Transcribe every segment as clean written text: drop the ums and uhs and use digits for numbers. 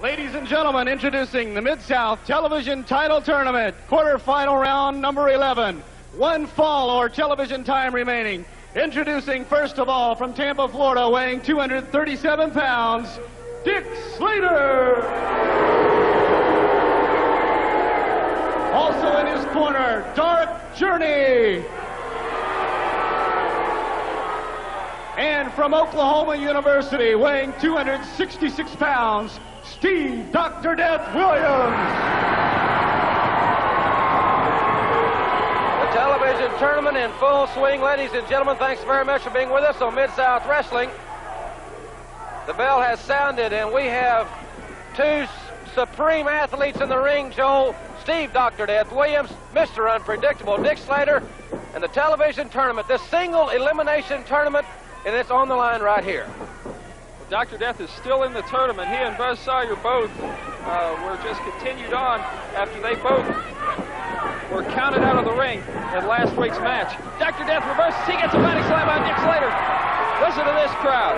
Ladies and gentlemen, introducing the Mid-South Television Title Tournament, quarterfinal round number 11. One fall or television time remaining. Introducing first of all from Tampa, Florida, weighing 237 pounds, Dick Slater. Also in his corner, Dark Journey. And from Oklahoma University, weighing 266 pounds, Steve Dr. Death Williams. The television tournament in full swing, ladies and gentlemen. Thanks very much for being with us on Mid-South Wrestling. The bell has sounded, and we have two supreme athletes in the ring, Joel. Steve Dr. Death Williams, Mr. Unpredictable Dick Slater, and the television tournament, the single elimination tournament, and it's on the line right here. Dr. Death is still in the tournament. He and Buzz Sawyer both were just continued on after they both were counted out of the ring in last week's match. Dr. Death reverses. He gets a body slam on Dick Slater. Listen to this crowd.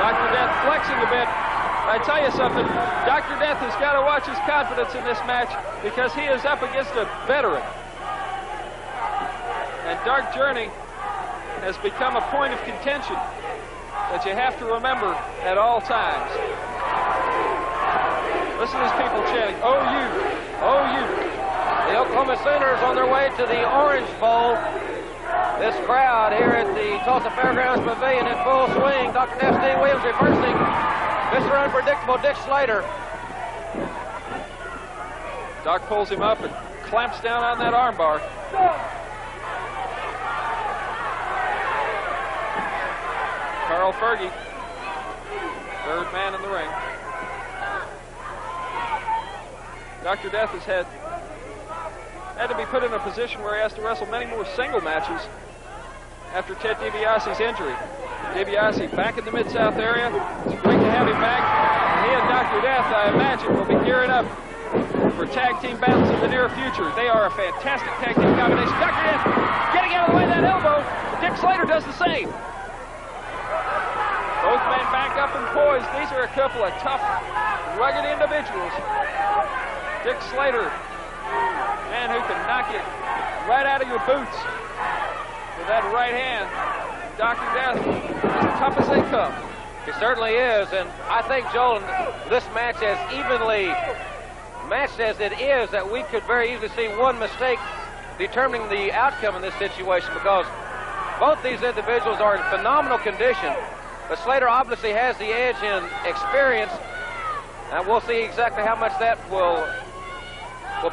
Dr. Death flexing a bit. I tell you something, Dr. Death has got to watch his confidence in this match because he is up against a veteran. And Dark Journey has become a point of contention that you have to remember at all times. Listen to these people chanting, "Oh, you! Oh, you!" The Oklahoma Sooners on their way to the Orange Bowl. This crowd here at the Tulsa Fairgrounds Pavilion in full swing. Dr. Death Steve Williams reversing Mr. Unpredictable Dick Slater. Doc pulls him up and clamps down on that armbar. Carl Fergie, third man in the ring. Dr. Death has had to be put in a position where he has to wrestle many more single matches after Ted DiBiase's injury. DiBiase back in the Mid-South area. It's great to have him back. He and Dr. Death, I imagine, will be gearing up for tag team battles in the near future. They are a fantastic tag team combination. Dr. Death getting out of the way of that elbow. Dick Slater does the same. Both men back up and poised. These are a couple of tough, rugged individuals. Dick Slater, man who can knock you right out of your boots with that right hand. Dr. Death, as tough as they come. He certainly is, and I think, Joel, this match as evenly matched as it is, that we could very easily see one mistake determining the outcome in this situation, because both these individuals are in phenomenal condition. But Slater obviously has the edge in experience, and we'll see exactly how much that will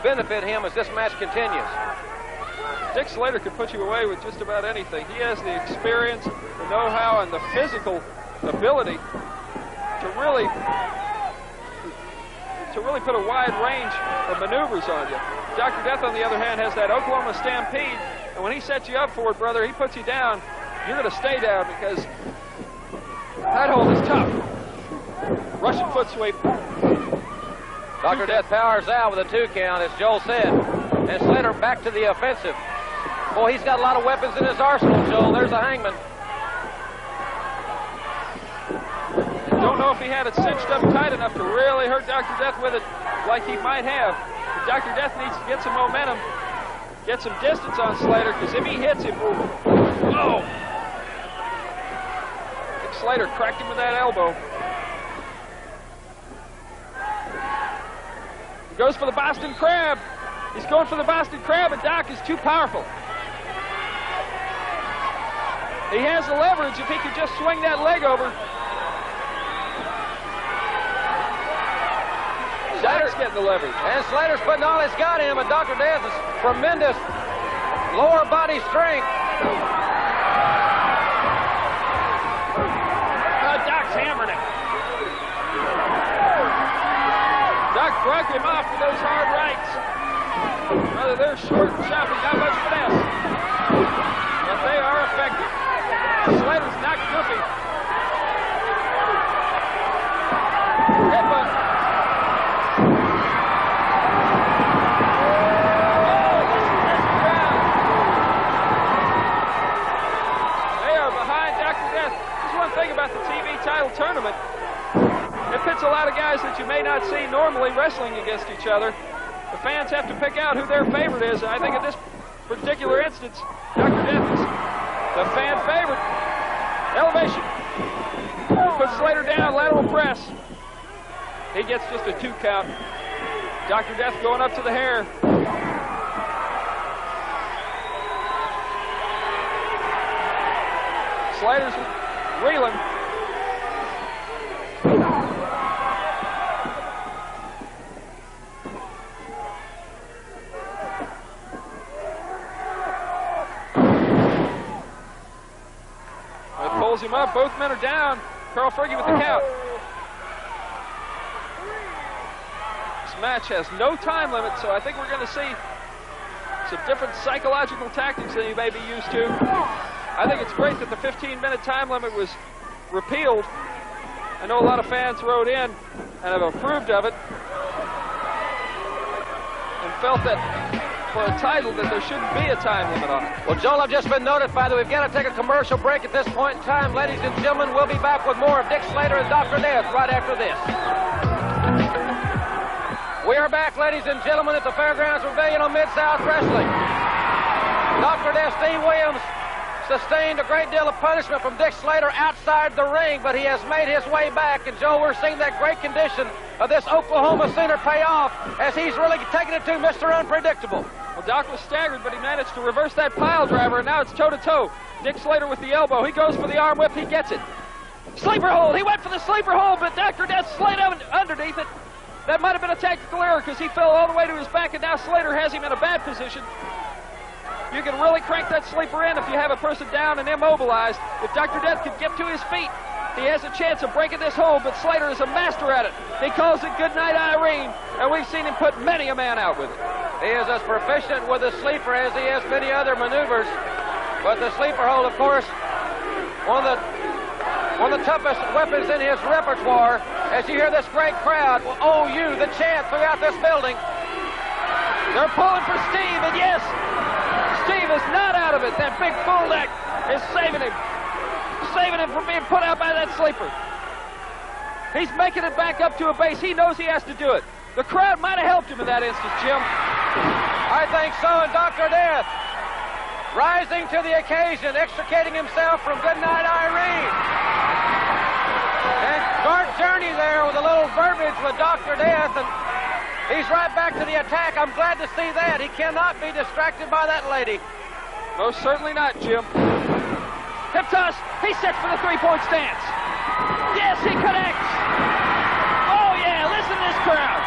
benefit him as this match continues. Dick Slater could put you away with just about anything. He has the experience, the know-how, and the physical ability to really put a wide range of maneuvers on you. Dr. Death, on the other hand, has that Oklahoma Stampede, and when he sets you up for it, brother, he puts you down. You're going to stay down because that hold is tough. Russian foot sweep. Dr. Death powers out with a 2 count, as Joel said. And Slater back to the offensive. Boy, he's got a lot of weapons in his arsenal, Joel. There's a hangman. Don't know if he had it cinched up tight enough to really hurt Dr. Death with it like he might have. But Dr. Death needs to get some momentum, get some distance on Slater, because if he hits him, whoa! Slater cracked him with that elbow. He goes for the Boston Crab. He's going for the Boston Crab, and Doc is too powerful. He has the leverage if he could just swing that leg over. Slater's getting the leverage. And Slater's putting all he's got in him, and Dr. Death is tremendous lower body strength. Hammering it. Doc broke him off with those hard rights. Rather, they're short and choppy, not much finesse. But they are effective. Slater's not goofy. Headbutt. They are behind Dr. Death. one thing about the TV title tournament. It pits a lot of guys that you may not see normally wrestling against each other. The fans have to pick out who their favorite is, and I think in this particular instance, Dr. Death is the fan favorite. Elevation. Puts Slater down, lateral press. He gets just a 2 count. Dr. Death going up to the hair. Slater's reeling. It pulls him up. Both men are down. Carl Fergie with the count. This match has no time limit, so I think we're going to see some different psychological tactics than you may be used to. I think it's great that the 15-minute time limit was repealed. I know a lot of fans wrote in and have approved of it and felt that for a title that there shouldn't be a time limit on it. Well, Joel, I've just been notified that we've got to take a commercial break at this point in time. Ladies and gentlemen, we'll be back with more of Dick Slater and Dr. Death right after this. We are back, ladies and gentlemen, at the Fairgrounds Pavilion on Mid-South Wrestling. Dr. Death, Steve Williams, sustained a great deal of punishment from Dick Slater outside the ring, but he has made his way back. And, Joe, we're seeing that great condition of this Oklahoma center pay off as he's really taking it to Mr. Unpredictable. Well, Doc was staggered, but he managed to reverse that pile driver, and now it's toe-to-toe. Dick Slater with the elbow. He goes for the arm whip. He gets it. Sleeper hold. He went for the sleeper hold, but Dr. Death slid underneath it. That might have been a tactical error because he fell all the way to his back, and now Slater has him in a bad position. You can really crank that sleeper in if you have a person down and immobilized. If Dr. Death can get to his feet, he has a chance of breaking this hold, but Slater is a master at it. He calls it Goodnight Irene, and we've seen him put many a man out with it. He is as proficient with the sleeper as he is many other maneuvers. But the sleeper hold, of course, one of the toughest weapons in his repertoire. As you hear this great crowd, will OU, the chant throughout this building. They're pulling for Steve, and yes, Steve is not out of it. That big full neck is saving him from being put out by that sleeper. He's making it back up to a base. He knows he has to do it. The crowd might have helped him in that instance, Jim. I think so, and Dr. Death rising to the occasion, extricating himself from Goodnight Irene. And Dark Journey there with a little verbiage with Dr. Death, and he's right back to the attack. I'm glad to see that. He cannot be distracted by that lady. Most certainly not, Jim. Hip toss. He sets for the three-point stance. Yes, he connects. Oh, yeah, listen to this crowd.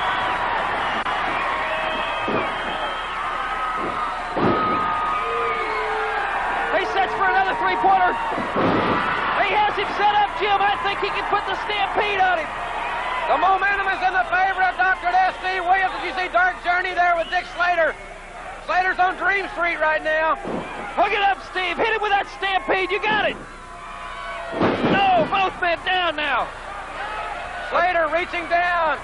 He sets for another three-pointer. He has him set up, Jim. I think he can put the stampede on him. The momentum is in the favor of Dr. Death. Steve Williams, as you see Dark Journey there with Dick Slater. Slater's on Dream Street right now. Hook it up, Steve. Hit him with that stampede. You got it. No, both men down now. Slater reaching down.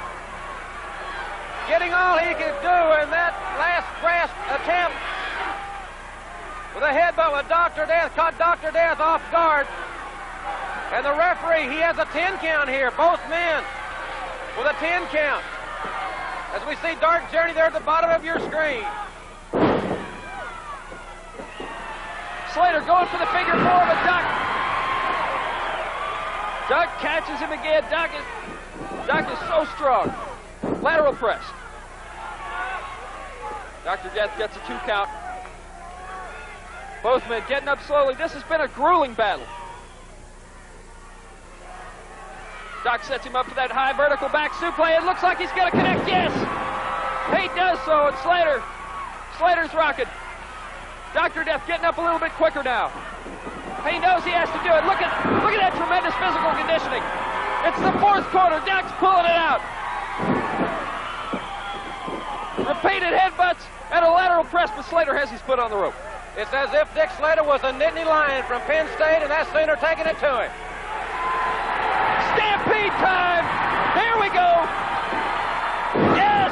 Getting all he can do in that last grasp attempt. With a headbutt with Dr. Death. Caught Dr. Death off guard. And the referee, he has a 10 count here. Both men with a 10 count. As we see Dark Journey there at the bottom of your screen. Slater going for the figure four, but Doc catches him again. Doc is so strong. Lateral press. Dr. Death gets a 2 count. Both men getting up slowly. This has been a grueling battle. Doc sets him up for that high vertical back suplex. It looks like he's going to connect. Yes, he does so. And Slater's rocking. Dr. Death getting up a little bit quicker now. He knows he has to do it. Look at that tremendous physical conditioning. It's the fourth quarter. Doc's pulling it out. Repeated headbutts and a lateral press, but Slater has his foot on the rope. It's as if Dick Slater was a Nittany Lion from Penn State, and that Slater taking it to him. Stampede time. Here we go. Yes.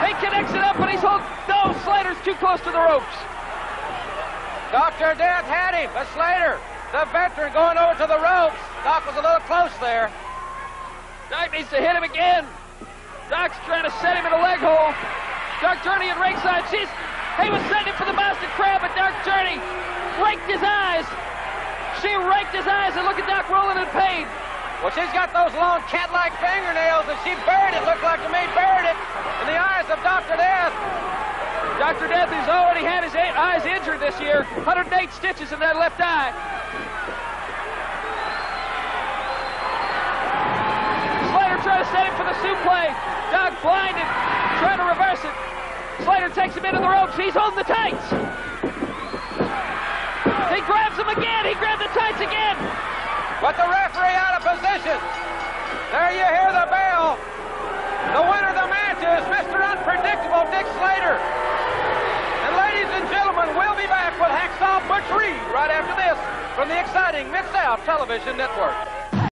He connects it up, but he's holding. No, Slater's too close to the ropes. Dr. Death had him, but Slater, the veteran, going over to the ropes. close there. Doc needs to hit him again. Doc's trying to set him in a leg hole. Doc Journey at ringside. He was setting him for the Boston Crab, but Doc Journey raked his eyes. She raked his eyes, and look at Doc rolling in pain. Well, she's got those long cat-like fingernails, and she buried it, looked like to me, buried it in the eyes of Dr. Death. Dr. Death has already had his eyes injured this year. 108 stitches in that left eye. Slater trying to set him for the suplex. Doc blinded, trying to reverse it. Slater takes him into the ropes. He's holding the tights. He grabs him again. He grabbed the tights again. But the referee out of position. There you hear the bell. The winner of the match is Mr. Unpredictable, Dick Slater. And ladies and gentlemen, we'll be back with Hacksaw Butch Reed right after this from the exciting Mid-South Television Network.